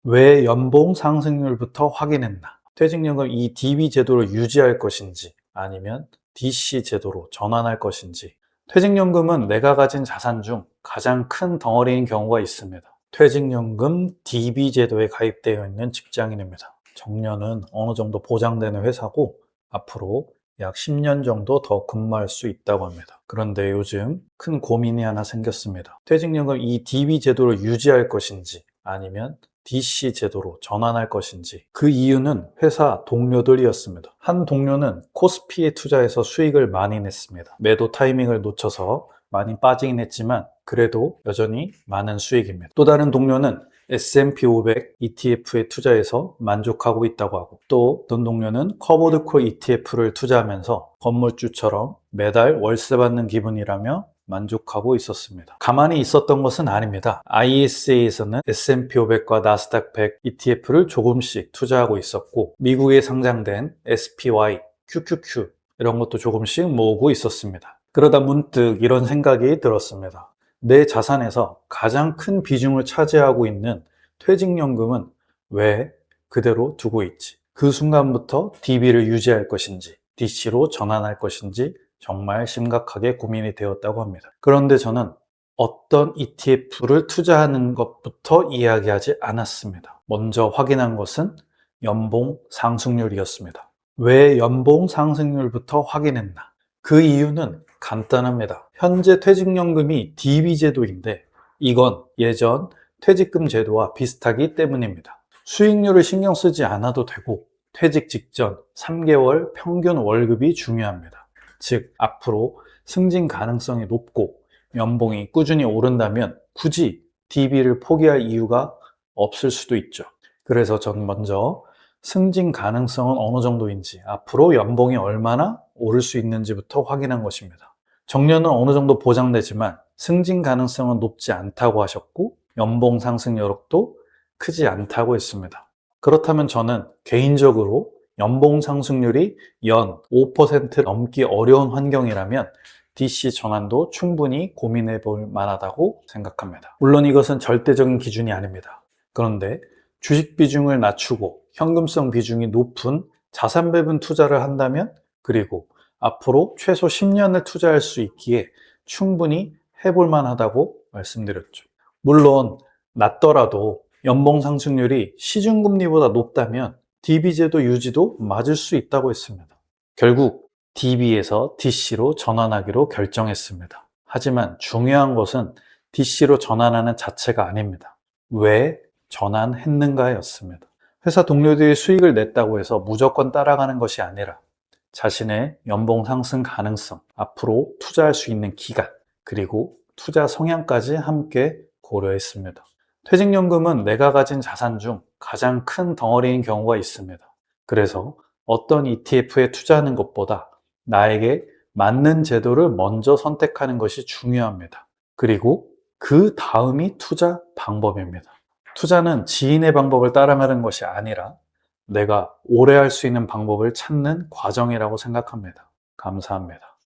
왜 연봉 상승률부터 확인했나? 퇴직연금 이 DB 제도를 유지할 것인지 아니면 DC 제도로 전환할 것인지. 퇴직연금은 내가 가진 자산 중 가장 큰 덩어리인 경우가 있습니다. 퇴직연금 DB 제도에 가입되어 있는 직장인입니다. 정년은 어느 정도 보장되는 회사고 앞으로 약 10년 정도 더 근무할 수 있다고 합니다. 그런데 요즘 큰 고민이 하나 생겼습니다. 퇴직연금 이 DB 제도를 유지할 것인지 아니면 DC 제도로 전환할 것인지. 그 이유는 회사 동료들이었습니다. 한 동료는 코스피에 투자해서 수익을 많이 냈습니다. 매도 타이밍을 놓쳐서 많이 빠지긴 했지만 그래도 여전히 많은 수익입니다. 또 다른 동료는 S&P 500 ETF에 투자해서 만족하고 있다고 하고, 또 어떤 동료는 커버드콜 ETF를 투자하면서 건물주처럼 매달 월세 받는 기분이라며 만족하고 있었습니다. 가만히 있었던 것은 아닙니다. ISA에서는 S&P 500과 나스닥 100 ETF를 조금씩 투자하고 있었고, 미국에 상장된 SPY, QQQ 이런 것도 조금씩 모으고 있었습니다. 그러다 문득 이런 생각이 들었습니다. 내 자산에서 가장 큰 비중을 차지하고 있는 퇴직연금은 왜 그대로 두고 있지? 그 순간부터 DB를 유지할 것인지 DC로 전환할 것인지 정말 심각하게 고민이 되었다고 합니다. 그런데 저는 어떤 ETF를 투자하는 것부터 이야기하지 않았습니다. 먼저 확인한 것은 연봉 상승률이었습니다. 왜 연봉 상승률부터 확인했나? 그 이유는 간단합니다. 현재 퇴직연금이 DB 제도인데 이건 예전 퇴직금 제도와 비슷하기 때문입니다. 수익률을 신경 쓰지 않아도 되고 퇴직 직전 3개월 평균 월급이 중요합니다. 즉 앞으로 승진 가능성이 높고 연봉이 꾸준히 오른다면 굳이 DB를 포기할 이유가 없을 수도 있죠. 그래서 전 먼저 승진 가능성은 어느 정도인지, 앞으로 연봉이 얼마나 오를 수 있는지부터 확인한 것입니다. 정년은 어느 정도 보장되지만 승진 가능성은 높지 않다고 하셨고 연봉 상승 여력도 크지 않다고 했습니다. 그렇다면 저는 개인적으로 연봉 상승률이 연 5% 넘기 어려운 환경이라면 DC 전환도 충분히 고민해 볼 만하다고 생각합니다. 물론 이것은 절대적인 기준이 아닙니다. 그런데 주식 비중을 낮추고 현금성 비중이 높은 자산 배분 투자를 한다면, 그리고 앞으로 최소 10년을 투자할 수 있기에 충분히 해볼 만하다고 말씀드렸죠. 물론 낮더라도 연봉 상승률이 시중금리보다 높다면 DB제도 유지도 맞을 수 있다고 했습니다. 결국 DB에서 DC로 전환하기로 결정했습니다. 하지만 중요한 것은 DC로 전환하는 자체가 아닙니다. 왜 전환했는가였습니다. 회사 동료들이 수익을 냈다고 해서 무조건 따라가는 것이 아니라 자신의 연봉 상승 가능성, 앞으로 투자할 수 있는 기간, 그리고 투자 성향까지 함께 고려했습니다. 퇴직연금은 내가 가진 자산 중 가장 큰 덩어리인 경우가 있습니다. 그래서 어떤 ETF에 투자하는 것보다 나에게 맞는 제도를 먼저 선택하는 것이 중요합니다. 그리고 그 다음이 투자 방법입니다. 투자는 지인의 방법을 따라가는 것이 아니라 내가 오래 할 수 있는 방법을 찾는 과정이라고 생각합니다. 감사합니다.